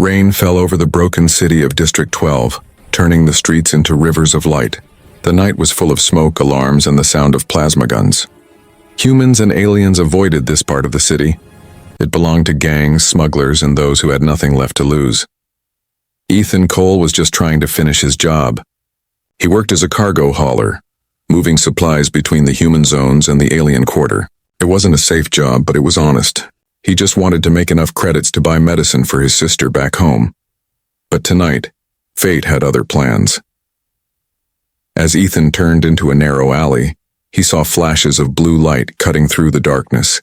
Rain fell over the broken city of District 12, turning the streets into rivers of light. The night was full of smoke, alarms, and the sound of plasma guns. Humans and aliens avoided this part of the city. It belonged to gangs, smugglers, and those who had nothing left to lose. Ethan Cole was just trying to finish his job. He worked as a cargo hauler, moving supplies between the human zones and the alien quarter. It wasn't a safe job, but it was honest. He just wanted to make enough credits to buy medicine for his sister back home. But tonight, fate had other plans. As Ethan turned into a narrow alley, he saw flashes of blue light cutting through the darkness.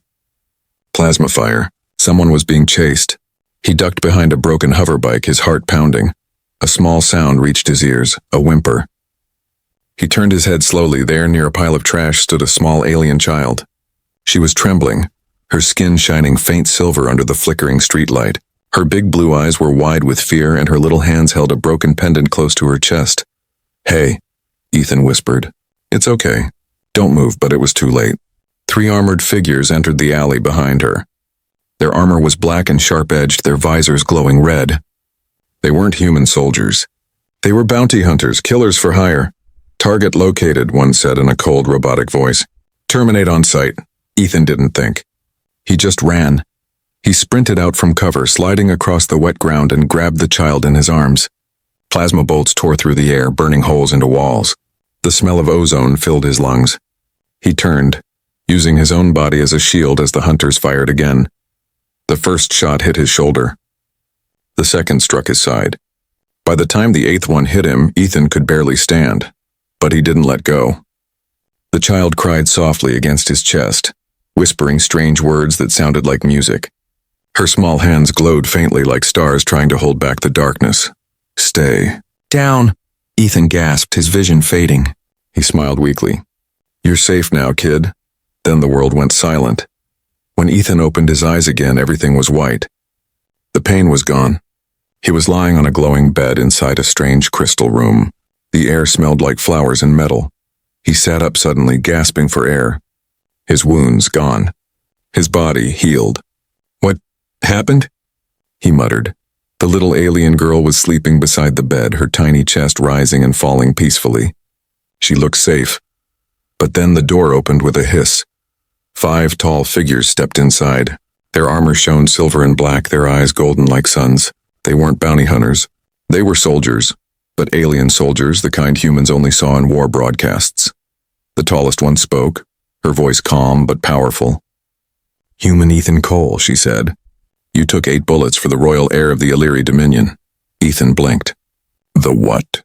Plasma fire. Someone was being chased. He ducked behind a broken hoverbike, his heart pounding. A small sound reached his ears, a whimper. He turned his head slowly. There, near a pile of trash, stood a small alien child. She was trembling, her skin shining faint silver under the flickering streetlight. Her big blue eyes were wide with fear, and her little hands held a broken pendant close to her chest. "Hey," Ethan whispered. "It's okay. Don't move," but it was too late. 3 armored figures entered the alley behind her. Their armor was black and sharp-edged, their visors glowing red. They weren't human soldiers. They were bounty hunters, killers for hire. "Target located," one said in a cold, robotic voice. "Terminate on sight." Ethan didn't think. He just ran. He sprinted out from cover, sliding across the wet ground, and grabbed the child in his arms. Plasma bolts tore through the air, burning holes into walls. The smell of ozone filled his lungs. He turned, using his own body as a shield as the hunters fired again. The first shot hit his shoulder. The second struck his side. By the time the 8th one hit him, Ethan could barely stand. But he didn't let go. The child cried softly against his chest, whispering strange words that sounded like music. Her small hands glowed faintly like stars trying to hold back the darkness. "Stay down," Ethan gasped, his vision fading. He smiled weakly. "You're safe now, kid." Then the world went silent. When Ethan opened his eyes again, everything was white. The pain was gone. He was lying on a glowing bed inside a strange crystal room. The air smelled like flowers and metal. He sat up suddenly, gasping for air. His wounds gone. His body healed. "What happened?" he muttered. The little alien girl was sleeping beside the bed, her tiny chest rising and falling peacefully. She looked safe. But then the door opened with a hiss. 5 tall figures stepped inside. Their armor shone silver and black, their eyes golden like suns. They weren't bounty hunters. They were soldiers, but alien soldiers, the kind humans only saw in war broadcasts. The tallest one spoke, her voice calm but powerful. "Human Ethan Cole," she said. "You took 8 bullets for the royal heir of the Illyri Dominion." Ethan blinked. "The what?"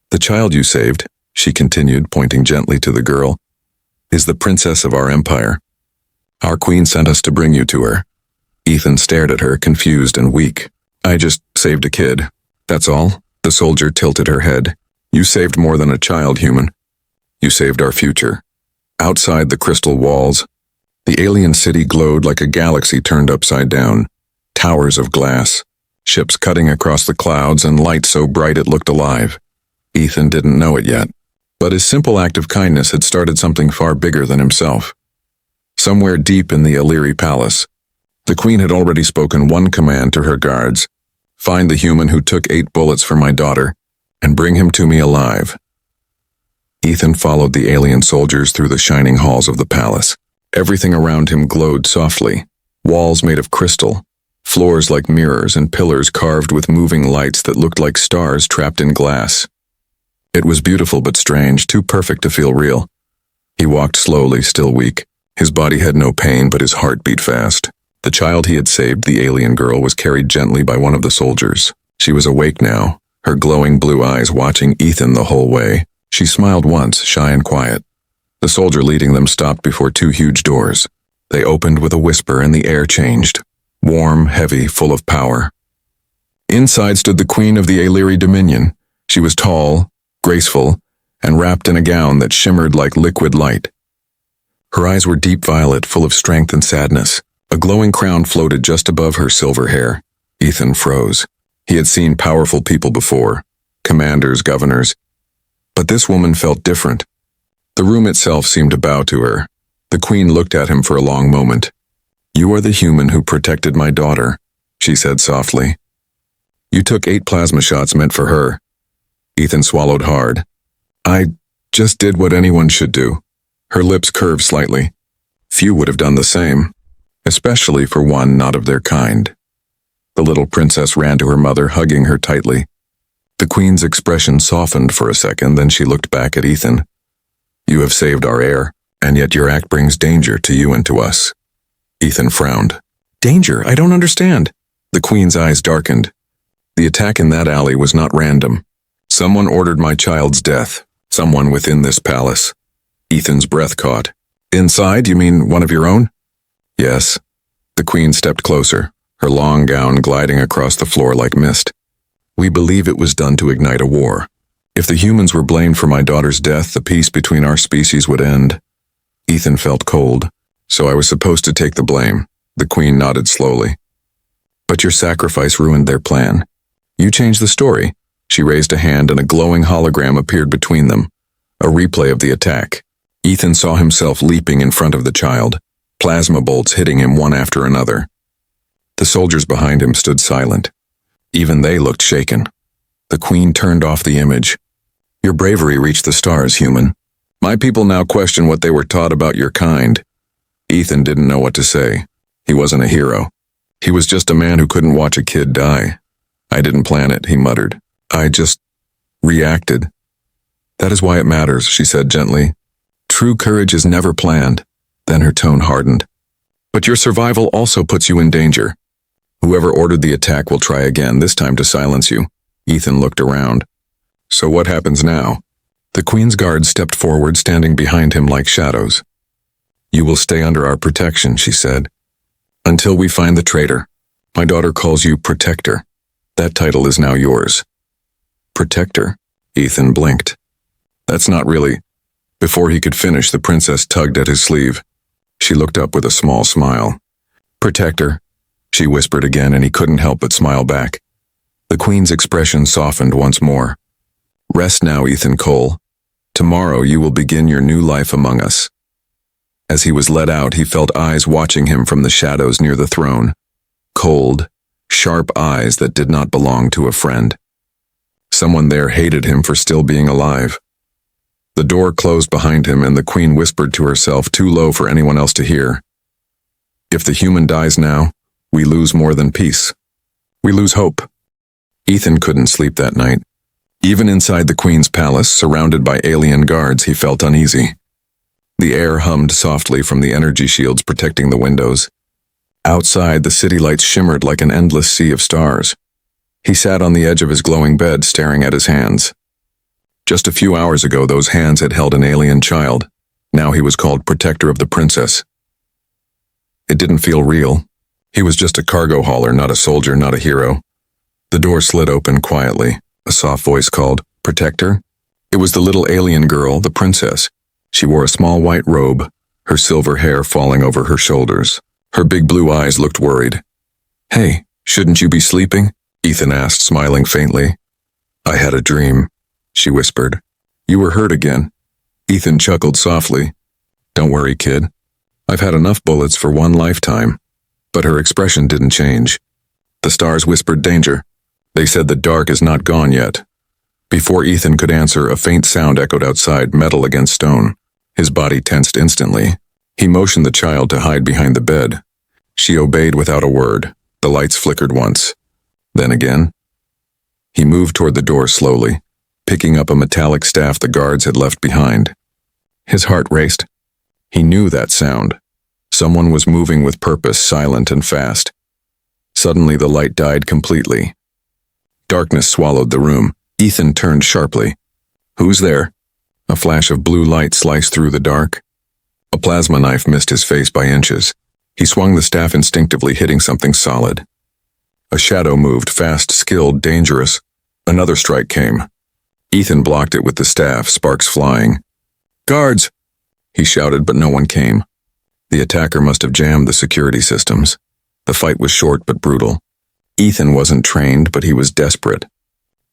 "The child you saved," she continued, pointing gently to the girl, "is the princess of our empire. Our queen sent us to bring you to her." Ethan stared at her, confused and weak. "I just saved a kid. That's all." The soldier tilted her head. "You saved more than a child, human. You saved our future." Outside the crystal walls, the alien city glowed like a galaxy turned upside down. Towers of glass, ships cutting across the clouds, and light so bright it looked alive. Ethan didn't know it yet, but his simple act of kindness had started something far bigger than himself. Somewhere deep in the Illyri palace, the queen had already spoken one command to her guards: "Find the human who took 8 bullets for my daughter, and bring him to me alive." Ethan followed the alien soldiers through the shining halls of the palace. Everything around him glowed softly. Walls made of crystal, floors like mirrors, and pillars carved with moving lights that looked like stars trapped in glass. It was beautiful but strange, too perfect to feel real. He walked slowly, still weak. His body had no pain, but his heart beat fast. The child he had saved, the alien girl, was carried gently by one of the soldiers. She was awake now, her glowing blue eyes watching Ethan the whole way. She smiled once, shy and quiet. The soldier leading them stopped before 2 huge doors. They opened with a whisper, and the air changed. Warm, heavy, full of power. Inside stood the queen of the Illyri Dominion. She was tall, graceful, and wrapped in a gown that shimmered like liquid light. Her eyes were deep violet, full of strength and sadness. A glowing crown floated just above her silver hair. Ethan froze. He had seen powerful people before, commanders, governors. But this woman felt different. The room itself seemed to bow to her. The queen looked at him for a long moment. "You are the human who protected my daughter," she said softly. You took 8 plasma shots meant for her. Ethan swallowed hard. I just did what anyone should do. Her lips curved slightly. Few would have done the same, especially for one not of their kind. The little princess ran to her mother, hugging her tightly. The queen's expression softened for a second, then she looked back at Ethan. You have saved our heir, and yet your act brings danger to you and to us. Ethan frowned. Danger? I don't understand. The queen's eyes darkened. The attack in that alley was not random. Someone ordered my child's death. Someone within this palace. Ethan's breath caught. Inside, you mean one of your own? Yes. The queen stepped closer, her long gown gliding across the floor like mist. We believe it was done to ignite a war. If the humans were blamed for my daughter's death, the peace between our species would end. Ethan felt cold, so I was supposed to take the blame. The queen nodded slowly. But your sacrifice ruined their plan. You changed the story. She raised a hand and a glowing hologram appeared between them, a replay of the attack. Ethan saw himself leaping in front of the child, plasma bolts hitting him one after another. The soldiers behind him stood silent. Even they looked shaken. The queen turned off the image. Your bravery reached the stars, human. My people now question what they were taught about your kind. Ethan didn't know what to say. He wasn't a hero. He was just a man who couldn't watch a kid die. I didn't plan it, he muttered. I just reacted. That is why it matters, she said gently. True courage is never planned. Then her tone hardened. But your survival also puts you in danger. Whoever ordered the attack will try again, this time to silence you. Ethan looked around. So what happens now? The queen's guards stepped forward, standing behind him like shadows. You will stay under our protection, she said. Until we find the traitor. My daughter calls you Protector. That title is now yours. Protector? Ethan blinked. That's not really. Before he could finish, the princess tugged at his sleeve. She looked up with a small smile. Protector, she whispered again, and he couldn't help but smile back. The queen's expression softened once more. Rest now, Ethan Cole. Tomorrow you will begin your new life among us. As he was led out, he felt eyes watching him from the shadows near the throne. Cold, sharp eyes that did not belong to a friend. Someone there hated him for still being alive. The door closed behind him, and the queen whispered to herself, too low for anyone else to hear. If the human dies now, we lose more than peace. We lose hope. Ethan couldn't sleep that night. Even inside the queen's palace, surrounded by alien guards, he felt uneasy. The air hummed softly from the energy shields protecting the windows. Outside, the city lights shimmered like an endless sea of stars. He sat on the edge of his glowing bed, staring at his hands. Just a few hours ago, those hands had held an alien child. Now he was called Protector of the Princess. It didn't feel real. He was just a cargo hauler, not a soldier, not a hero. The door slid open quietly. A soft voice called, Protector? It was the little alien girl, the princess. She wore a small white robe, her silver hair falling over her shoulders. Her big blue eyes looked worried. Hey, shouldn't you be sleeping? Ethan asked, smiling faintly. I had a dream, she whispered. You were hurt again. Ethan chuckled softly. Don't worry, kid. I've had enough bullets for one lifetime. But her expression didn't change. The stars whispered danger. They said the dark is not gone yet. Before Ethan could answer, a faint sound echoed outside, metal against stone. His body tensed instantly. He motioned the child to hide behind the bed. She obeyed without a word. The lights flickered once. Then again. He moved toward the door slowly, picking up a metallic staff the guards had left behind. His heart raced. He knew that sound. Someone was moving with purpose, silent and fast. Suddenly the light died completely. Darkness swallowed the room. Ethan turned sharply. Who's there? A flash of blue light sliced through the dark. A plasma knife missed his face by inches. He swung the staff instinctively, hitting something solid. A shadow moved, fast, skilled, dangerous. Another strike came. Ethan blocked it with the staff, sparks flying. Guards! He shouted, but no one came. The attacker must have jammed the security systems. The fight was short but brutal. Ethan wasn't trained, but he was desperate.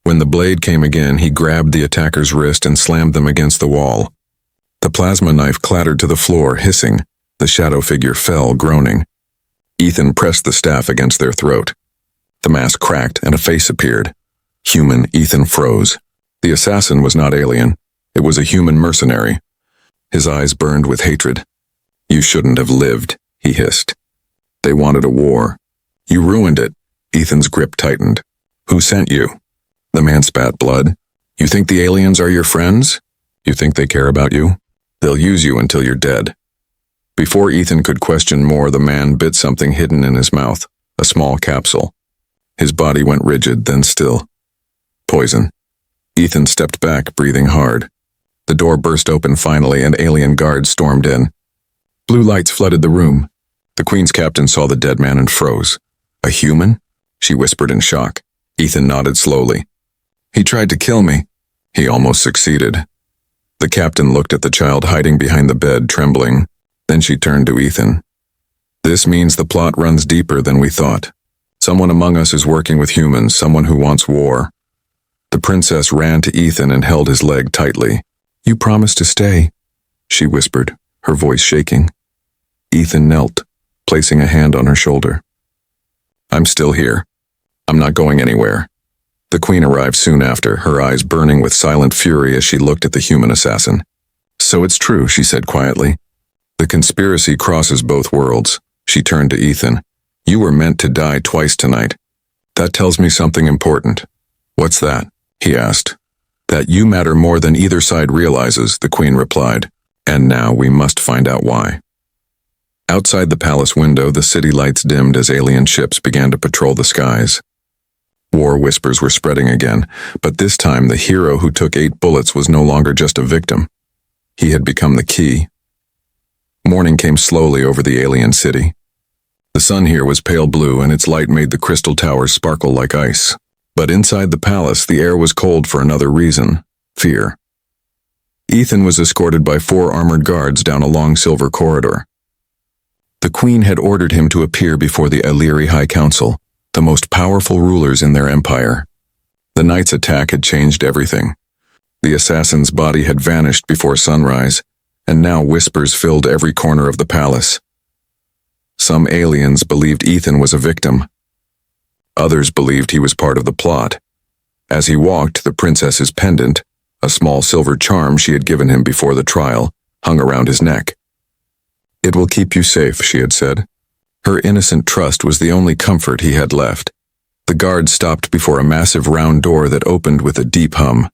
When the blade came again, he grabbed the attacker's wrist and slammed them against the wall. The plasma knife clattered to the floor, hissing. The shadow figure fell, groaning. Ethan pressed the staff against their throat. The mask cracked and a face appeared. Human Ethan froze. The assassin was not alien. It was a human mercenary. His eyes burned with hatred. "You shouldn't have lived," he hissed. "They wanted a war. You ruined it." Ethan's grip tightened. "Who sent you?" The man spat blood. "You think the aliens are your friends? You think they care about you? They'll use you until you're dead." Before Ethan could question more, the man bit something hidden in his mouth, a small capsule. His body went rigid, then still. Poison. Ethan stepped back, breathing hard. The door burst open finally, and alien guards stormed in. Blue lights flooded the room. The Queen's captain saw the dead man and froze. "A human?" she whispered in shock. Ethan nodded slowly. "He tried to kill me." He almost succeeded. The captain looked at the child hiding behind the bed, trembling. Then she turned to Ethan. "This means the plot runs deeper than we thought. Someone among us is working with humans, someone who wants war." The princess ran to Ethan and held his leg tightly. "You promised to stay," she whispered, her voice shaking. Ethan knelt, placing a hand on her shoulder. "I'm still here. I'm not going anywhere." The Queen arrived soon after, her eyes burning with silent fury as she looked at the human assassin. "So it's true," she said quietly. "The conspiracy crosses both worlds." She turned to Ethan. "You were meant to die twice tonight. That tells me something important." "What's that?" he asked. "That you matter more than either side realizes," the Queen replied. "And now we must find out why." Outside the palace window, the city lights dimmed as alien ships began to patrol the skies. War whispers were spreading again, but this time the hero who took 8 bullets was no longer just a victim. He had become the key. Morning came slowly over the alien city. The sun here was pale blue, and its light made the crystal towers sparkle like ice. But inside the palace, the air was cold for another reason: fear. Ethan was escorted by 4 armored guards down a long silver corridor. The Queen had ordered him to appear before the Illyri High Council, the most powerful rulers in their empire. The night's attack had changed everything. The assassin's body had vanished before sunrise, and now whispers filled every corner of the palace. Some aliens believed Ethan was a victim. Others believed he was part of the plot. As he walked, the princess's pendant, a small silver charm she had given him before the trial, hung around his neck. "It will keep you safe," she had said. Her innocent trust was the only comfort he had left. The guard stopped before a massive round door that opened with a deep hum.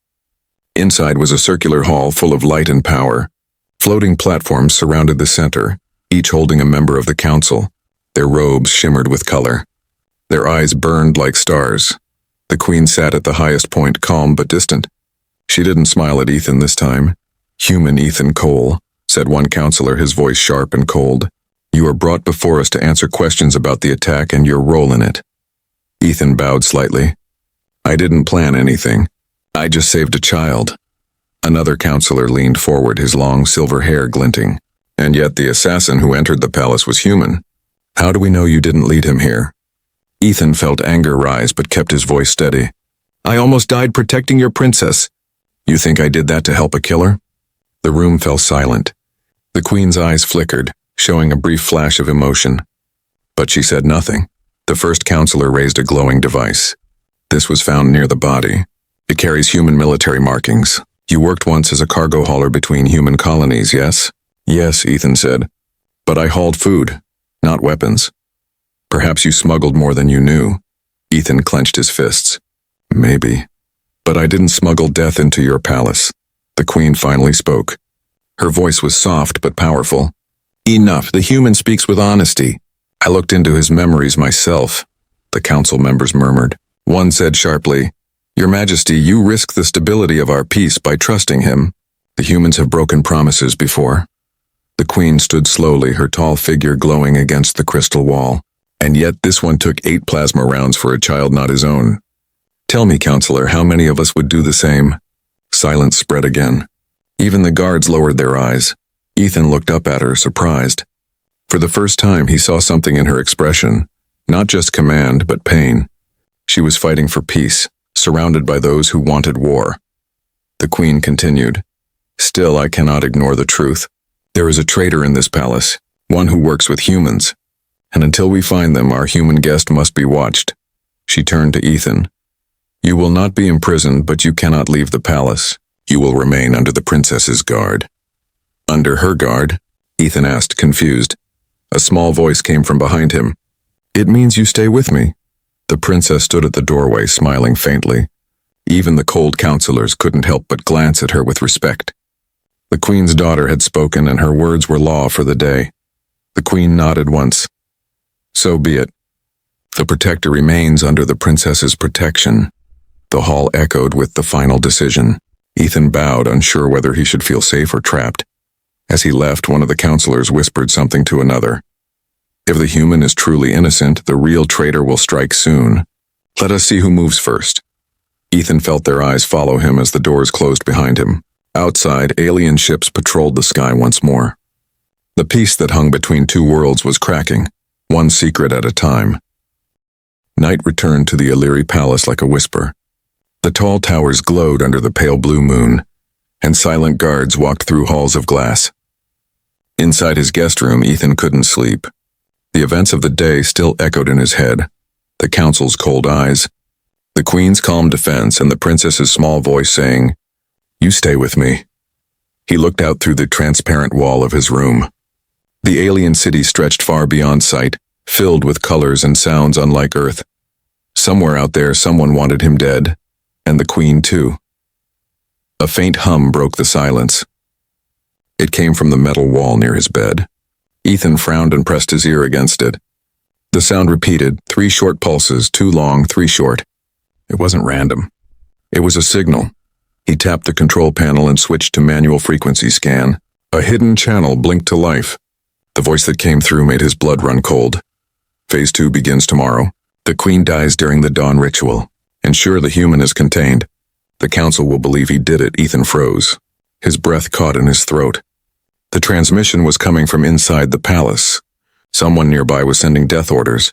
Inside was a circular hall full of light and power. Floating platforms surrounded the center, each holding a member of the council. Their robes shimmered with color. Their eyes burned like stars. The Queen sat at the highest point, calm but distant. She didn't smile at Ethan this time. "Human Ethan Cole," said one counselor, his voice sharp and cold. "You are brought before us to answer questions about the attack and your role in it." Ethan bowed slightly. "I didn't plan anything. I just saved a child." Another counselor leaned forward, his long silver hair glinting. "And yet the assassin who entered the palace was human. How do we know you didn't lead him here?" Ethan felt anger rise but kept his voice steady. "I almost died protecting your princess. You think I did that to help a killer?" The room fell silent. The Queen's eyes flickered, showing a brief flash of emotion. But she said nothing. The first counselor raised a glowing device. "This was found near the body. It carries human military markings. You worked once as a cargo hauler between human colonies, yes?" "Yes," Ethan said. "But I hauled food, not weapons." "Perhaps you smuggled more than you knew." Ethan clenched his fists. "Maybe. But I didn't smuggle death into your palace." The Queen finally spoke. Her voice was soft but powerful. "Enough. The human speaks with honesty. I looked into his memories myself," the council members murmured. One said sharply, "Your Majesty, you risk the stability of our peace by trusting him. The humans have broken promises before." The Queen stood slowly, her tall figure glowing against the crystal wall. "And yet this one took 8 plasma rounds for a child not his own. Tell me, counselor, how many of us would do the same?" Silence spread again. Even the guards lowered their eyes. Ethan looked up at her, surprised. For the first time, he saw something in her expression. Not just command, but pain. She was fighting for peace, surrounded by those who wanted war. The Queen continued, "Still, I cannot ignore the truth. There is a traitor in this palace, one who works with humans. And until we find them, our human guest must be watched." She turned to Ethan. You will not be imprisoned, but you cannot leave the palace. You will remain under the princess's guard. Under her guard? Ethan asked, confused. A small voice came from behind him. It means you stay with me. The princess stood at the doorway, smiling faintly. Even the cold counselors couldn't help but glance at her with respect. The queen's daughter had spoken, and her words were law for the day. The queen nodded once. So be it. The protector remains under the princess's protection. The hall echoed with the final decision. Ethan bowed, unsure whether he should feel safe or trapped. As he left, one of the counselors whispered something to another. If the human is truly innocent, the real traitor will strike soon. Let us see who moves first. Ethan felt their eyes follow him as the doors closed behind him. Outside, alien ships patrolled the sky once more. The peace that hung between two worlds was cracking, one secret at a time. Night returned to the Illyri palace like a whisper. The tall towers glowed under the pale blue moon, and silent guards walked through halls of glass. Inside his guest room, Ethan couldn't sleep. The events of the day still echoed in his head. The council's cold eyes, the queen's calm defense, and the princess's small voice saying, You stay with me. He looked out through the transparent wall of his room. The alien city stretched far beyond sight, filled with colors and sounds unlike Earth. Somewhere out there, someone wanted him dead, and the queen too. A faint hum broke the silence. It came from the metal wall near his bed. Ethan frowned and pressed his ear against it. The sound repeated, 3 short pulses, 2 long, 3 short. It wasn't random. It was a signal. He tapped the control panel and switched to manual frequency scan. A hidden channel blinked to life. The voice that came through made his blood run cold. Phase 2 begins tomorrow. The queen dies during the dawn ritual. Ensure the human is contained. The council will believe he did it. Ethan froze. His breath caught in his throat. The transmission was coming from inside the palace. Someone nearby was sending death orders.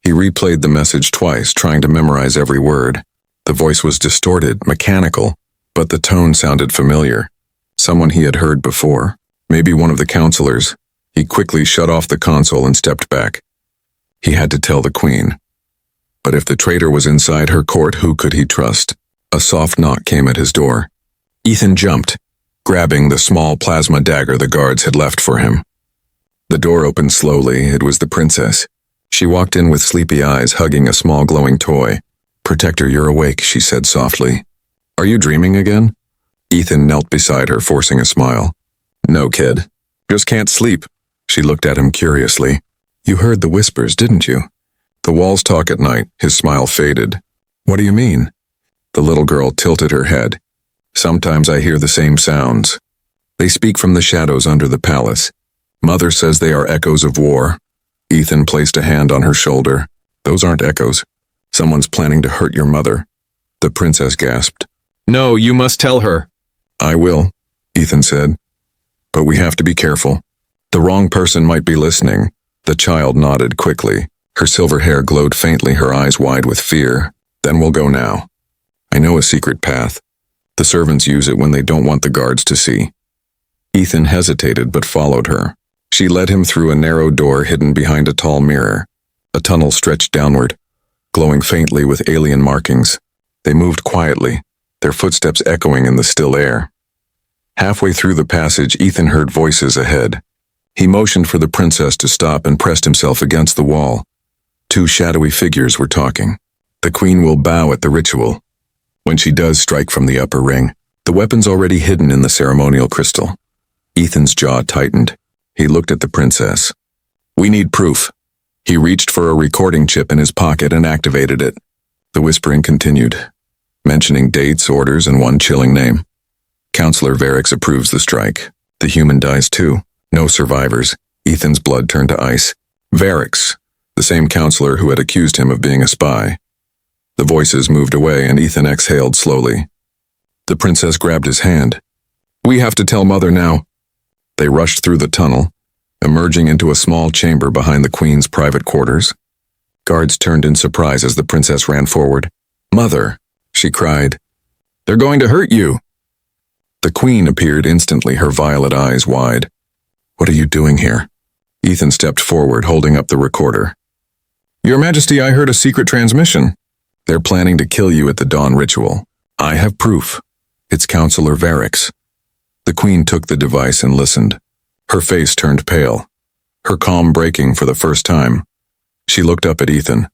He replayed the message twice, trying to memorize every word. The voice was distorted, mechanical, but the tone sounded familiar. Someone he had heard before. Maybe one of the counselors. He quickly shut off the console and stepped back. He had to tell the queen. But if the traitor was inside her court, who could he trust? A soft knock came at his door. Ethan jumped, grabbing the small plasma dagger the guards had left for him. The door opened slowly. It was the princess. She walked in with sleepy eyes, hugging a small glowing toy. Protector, you're awake, she said softly. Are you dreaming again? Ethan knelt beside her, forcing a smile. No, kid. Just can't sleep. She looked at him curiously. You heard the whispers, didn't you? The walls talk at night. His smile faded. What do you mean? The little girl tilted her head. Sometimes I hear the same sounds. They speak from the shadows under the palace. Mother says they are echoes of war. Ethan placed a hand on her shoulder. Those aren't echoes. Someone's planning to hurt your mother. The princess gasped. No, you must tell her. I will, Ethan said. But we have to be careful. The wrong person might be listening. The child nodded quickly. Her silver hair glowed faintly, her eyes wide with fear. Then we'll go now. I know a secret path. The servants use it when they don't want the guards to see. Ethan hesitated but followed her. She led him through a narrow door hidden behind a tall mirror. A tunnel stretched downward, glowing faintly with alien markings. They moved quietly, their footsteps echoing in the still air. Halfway through the passage, Ethan heard voices ahead. He motioned for the princess to stop and pressed himself against the wall. 2 shadowy figures were talking. The queen will bow at the ritual. When she does strike from the upper ring, the weapon's already hidden in the ceremonial crystal. Ethan's jaw tightened. He looked at the princess. We need proof. He reached for a recording chip in his pocket and activated it. The whispering continued, mentioning dates, orders, and one chilling name. Counselor Varix approves the strike. The human dies too. No survivors. Ethan's blood turned to ice. Varix, the same counselor who had accused him of being a spy. The voices moved away and Ethan exhaled slowly. The princess grabbed his hand. We have to tell Mother now. They rushed through the tunnel, emerging into a small chamber behind the queen's private quarters. Guards turned in surprise as the princess ran forward. Mother, she cried. They're going to hurt you. The queen appeared instantly, her violet eyes wide. What are you doing here? Ethan stepped forward, holding up the recorder. Your Majesty, I heard a secret transmission. They're planning to kill you at the dawn ritual. I have proof. It's Counselor Varix. The Queen took the device and listened. Her face turned pale, her calm breaking for the first time. She looked up at Ethan.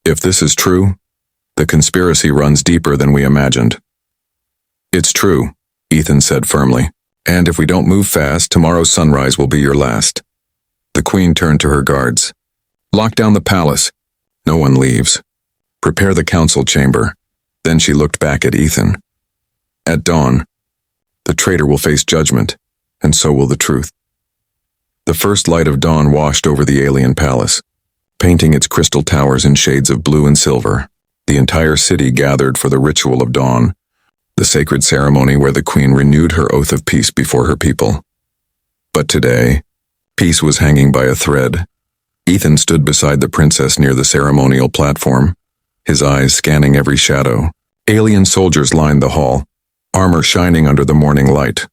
If this is true, the conspiracy runs deeper than we imagined. It's true, Ethan said firmly. And if we don't move fast, tomorrow's sunrise will be your last. The Queen turned to her guards. Lock down the palace. No one leaves. Prepare the council chamber. Then she looked back at Ethan. At dawn, the traitor will face judgment, and so will the truth. The first light of dawn washed over the alien palace, painting its crystal towers in shades of blue and silver. The entire city gathered for the ritual of dawn, the sacred ceremony where the Queen renewed her oath of peace before her people. But today, peace was hanging by a thread. Ethan stood beside the princess near the ceremonial platform, his eyes scanning every shadow. Alien soldiers lined the hall, armor shining under the morning light.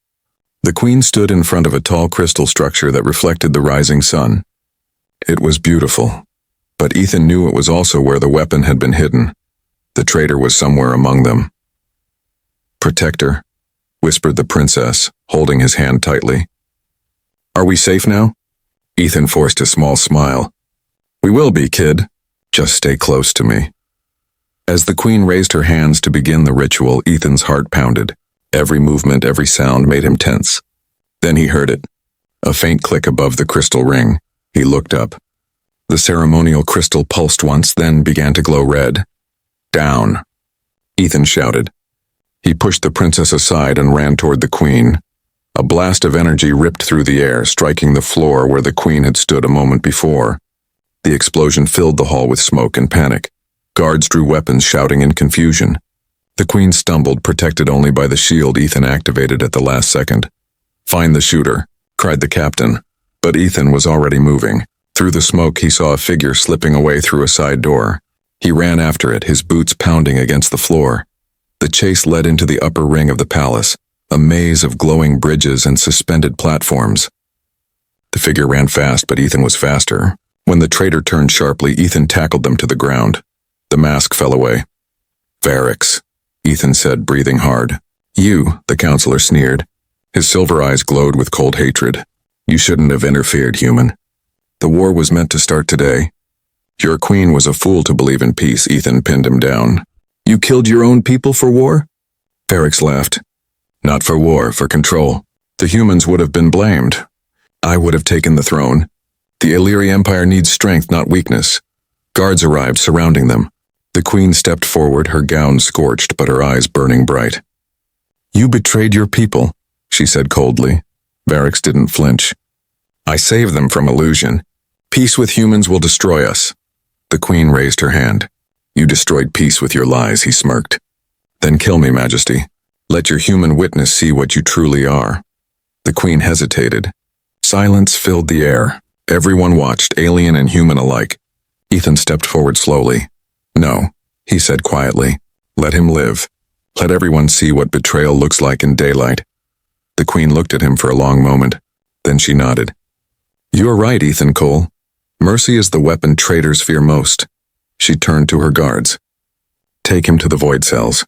The Queen stood in front of a tall crystal structure that reflected the rising sun. It was beautiful, but Ethan knew it was also where the weapon had been hidden. The traitor was somewhere among them. Protector, whispered the princess, holding his hand tightly. Are we safe now? Ethan forced a small smile. We will be, kid. Just stay close to me. As the Queen raised her hands to begin the ritual, Ethan's heart pounded. Every movement, every sound made him tense. Then he heard it. A faint click above the crystal ring. He looked up. The ceremonial crystal pulsed once, then began to glow red. Down, Ethan shouted. He pushed the princess aside and ran toward the Queen. A blast of energy ripped through the air, striking the floor where the Queen had stood a moment before. The explosion filled the hall with smoke and panic. Guards drew weapons, shouting in confusion. The Queen stumbled, protected only by the shield Ethan activated at the last second. Find the shooter, cried the captain. But Ethan was already moving. Through the smoke, he saw a figure slipping away through a side door. He ran after it, his boots pounding against the floor. The chase led into the upper ring of the palace, a maze of glowing bridges and suspended platforms. The figure ran fast, but Ethan was faster. When the traitor turned sharply, Ethan tackled them to the ground. The mask fell away. Varix, Ethan said, breathing hard. You, the counselor sneered. His silver eyes glowed with cold hatred. You shouldn't have interfered, human. The war was meant to start today. Your queen was a fool to believe in peace. Ethan pinned him down. You killed your own people for war? Varix laughed. Not for war, for control. The humans would have been blamed. I would have taken the throne. The Illyri Empire needs strength, not weakness. Guards arrived, surrounding them. The Queen stepped forward, her gown scorched, but her eyes burning bright. You betrayed your people, she said coldly. Varix didn't flinch. I saved them from illusion. Peace with humans will destroy us. The Queen raised her hand. You destroyed peace with your lies, he smirked. Then kill me, Majesty. Let your human witness see what you truly are. The Queen hesitated. Silence filled the air. Everyone watched, alien and human alike. Ethan stepped forward slowly. No, he said quietly. Let him live. Let everyone see what betrayal looks like in daylight. The Queen looked at him for a long moment. Then she nodded. You're right, Ethan Cole. Mercy is the weapon traitors fear most. She turned to her guards. Take him to the void cells.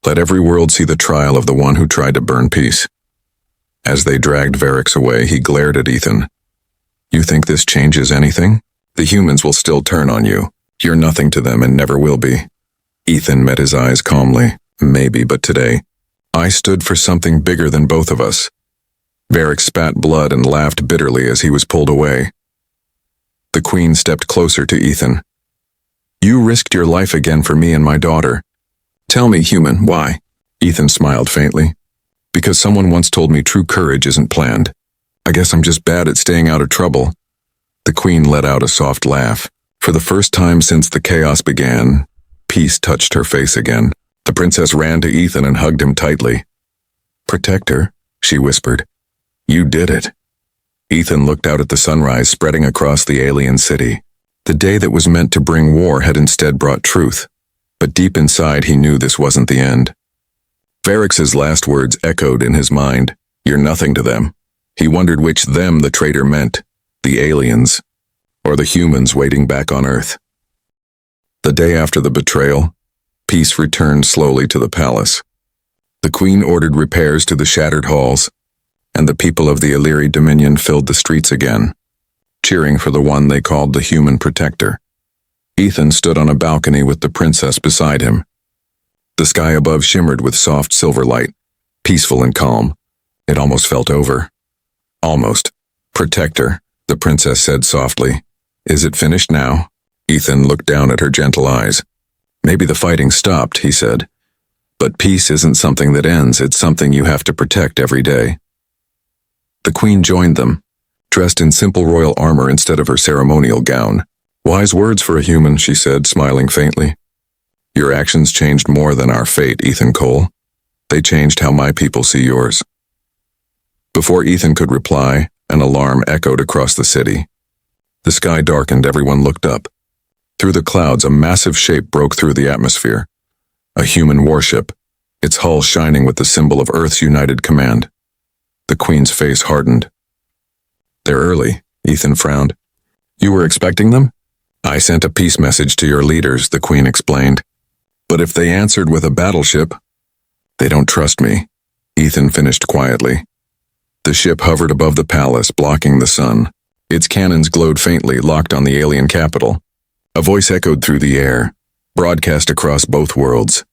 Let every world see the trial of the one who tried to burn peace. As they dragged Varix away, he glared at Ethan. You think this changes anything? The humans will still turn on you. You're nothing to them and never will be. Ethan met his eyes calmly. Maybe, but today, I stood for something bigger than both of us. Varix spat blood and laughed bitterly as he was pulled away. The Queen stepped closer to Ethan. You risked your life again for me and my daughter. Tell me, human, why? Ethan smiled faintly. Because someone once told me true courage isn't planned. I guess I'm just bad at staying out of trouble. The Queen let out a soft laugh. For the first time since the chaos began, peace touched her face again. The princess ran to Ethan and hugged him tightly. Protector, she whispered. You did it. Ethan looked out at the sunrise spreading across the alien city. The day that was meant to bring war had instead brought truth. But deep inside he knew this wasn't the end. Varix's last words echoed in his mind. You're nothing to them. He wondered which them the traitor meant. The aliens, or the humans waiting back on Earth. The day after the betrayal, peace returned slowly to the palace. The Queen ordered repairs to the shattered halls, and the people of the Illyri Dominion filled the streets again, cheering for the one they called the Human Protector. Ethan stood on a balcony with the princess beside him. The sky above shimmered with soft silver light, peaceful and calm. It almost felt over. Almost. Protector, the princess said softly. Is it finished now? Ethan looked down at her gentle eyes. Maybe the fighting stopped, he said. But peace isn't something that ends, it's something you have to protect every day. The Queen joined them, dressed in simple royal armor instead of her ceremonial gown. Wise words for a human, she said, smiling faintly. Your actions changed more than our fate, Ethan Cole. They changed how my people see yours. Before Ethan could reply, an alarm echoed across the city. The sky darkened, everyone looked up. Through the clouds, a massive shape broke through the atmosphere. A human warship, its hull shining with the symbol of Earth's united command. The Queen's face hardened. They're early, Ethan frowned. You were expecting them? I sent a peace message to your leaders, the Queen explained. But if they answered with a battleship, they don't trust me, Ethan finished quietly. The ship hovered above the palace, blocking the sun. Its cannons glowed faintly, locked on the alien capital. A voice echoed through the air, broadcast across both worlds.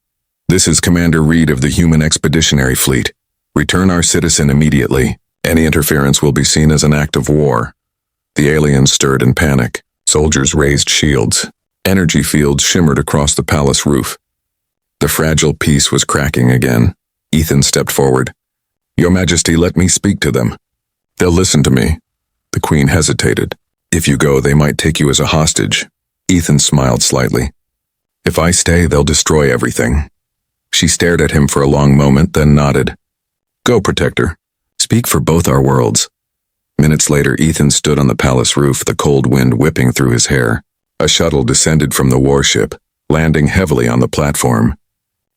This is Commander Reed of the Human Expeditionary Fleet. Return our citizen immediately. Any interference will be seen as an act of war. The aliens stirred in panic. Soldiers raised shields. Energy fields shimmered across the palace roof. The fragile peace was cracking again. Ethan stepped forward. Your Majesty, let me speak to them. They'll listen to me. The Queen hesitated. If you go, they might take you as a hostage. Ethan smiled slightly. If I stay, they'll destroy everything. She stared at him for a long moment, then nodded. Go, Protector. Speak for both our worlds. Minutes later, Ethan stood on the palace roof, the cold wind whipping through his hair. A shuttle descended from the warship, landing heavily on the platform.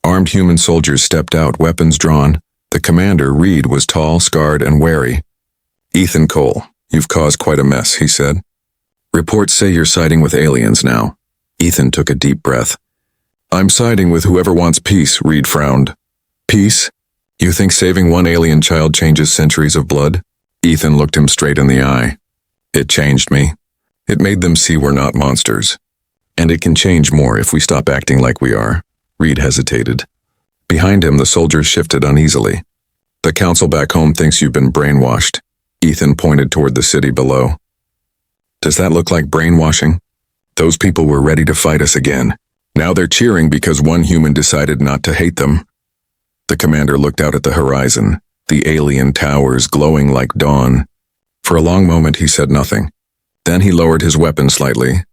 Armed human soldiers stepped out, weapons drawn. The commander, Reed, was tall, scarred, and wary. Ethan Cole, you've caused quite a mess, he said. Reports say you're siding with aliens now. Ethan took a deep breath. I'm siding with whoever wants peace, Reed frowned. Peace? You think saving one alien child changes centuries of blood? Ethan looked him straight in the eye. It changed me. It made them see we're not monsters. And it can change more if we stop acting like we are. Reed hesitated. Behind him, the soldiers shifted uneasily. The council back home thinks you've been brainwashed. Ethan pointed toward the city below. Does that look like brainwashing? Those people were ready to fight us again. Now they're cheering because one human decided not to hate them. The commander looked out at the horizon, the alien towers glowing like dawn. For a long moment, he said nothing. Then he lowered his weapon slightly.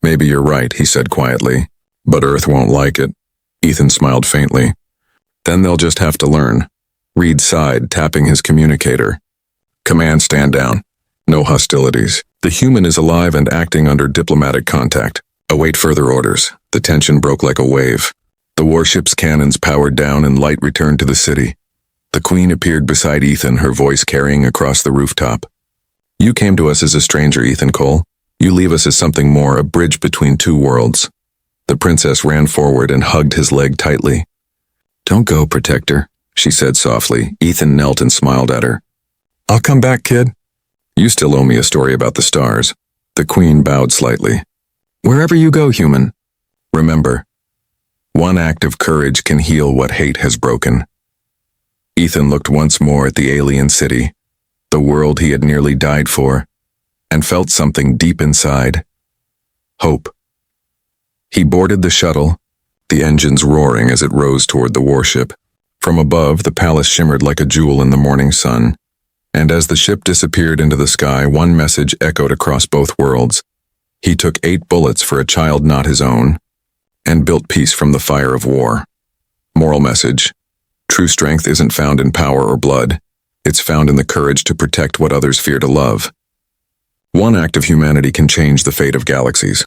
Maybe you're right, he said quietly. But Earth won't like it. Ethan smiled faintly. Then they'll just have to learn. Reed sighed, tapping his communicator. Command, stand down. No hostilities. The human is alive and acting under diplomatic contact. Await further orders. The tension broke like a wave. The warship's cannons powered down and light returned to the city. The Queen appeared beside Ethan, her voice carrying across the rooftop. You came to us as a stranger, Ethan Cole. You leave us as something more, a bridge between two worlds. The princess ran forward and hugged his leg tightly. Don't go, Protector, she said softly. Ethan knelt and smiled at her. I'll come back, kid. You still owe me a story about the stars. The Queen bowed slightly. Wherever you go, human, remember, one act of courage can heal what hate has broken. Ethan looked once more at the alien city, the world he had nearly died for, and felt something deep inside. Hope. He boarded the shuttle, the engines roaring as it rose toward the warship. From above, the palace shimmered like a jewel in the morning sun, and as the ship disappeared into the sky, one message echoed across both worlds. He took 8 bullets for a child not his own, and built peace from the fire of war. Moral message. True strength isn't found in power or blood. It's found in the courage to protect what others fear to love. One act of humanity can change the fate of galaxies.